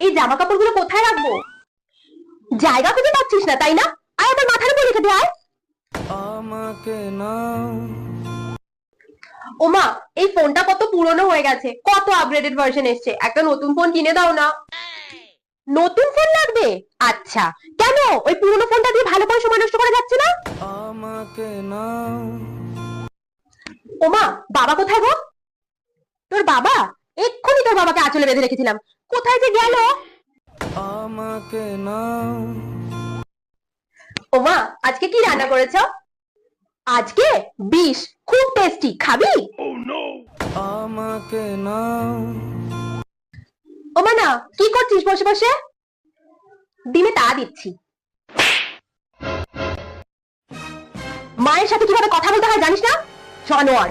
এই জামা কাপড়গুলো কোথায় রাখবো? জায়গা খুঁজে পাচ্ছিস না তাই না? আয় আমার মাথার উপর রেখে দে আয়। আমাকে না। ওমা, এই ফোনটা কত পুরনো হয়ে গেছে, কত আপগ্রেডেড ভার্সন এসছে, একটা নতুন ফোন কিনে দাও না। নতুন ফোন লাগবে? আচ্ছা, কেন ওই পুরনো ফোনটা দিয়ে ভালো করে সময় নষ্ট করা যাচ্ছে না? আমাকে না। ওমা, বাবা কোথায় গো? তোর বাবা? এক্ষুনি তোর বাবাকে আঁচলে বেঁধে রেখেছিলাম, কোথায় যে গেল? আমাকে না। ওমা, আজকে কি রান্না করেছো? আজকে বিষ, খুব টেস্টি, খাবি? আমাকে না। ওমা না, কি করছিস বসে বসে? দিনে তা দিচ্ছি। মায়ের সাথে কিভাবে কথা বলতে হয় জানিস না? জানোয়ার।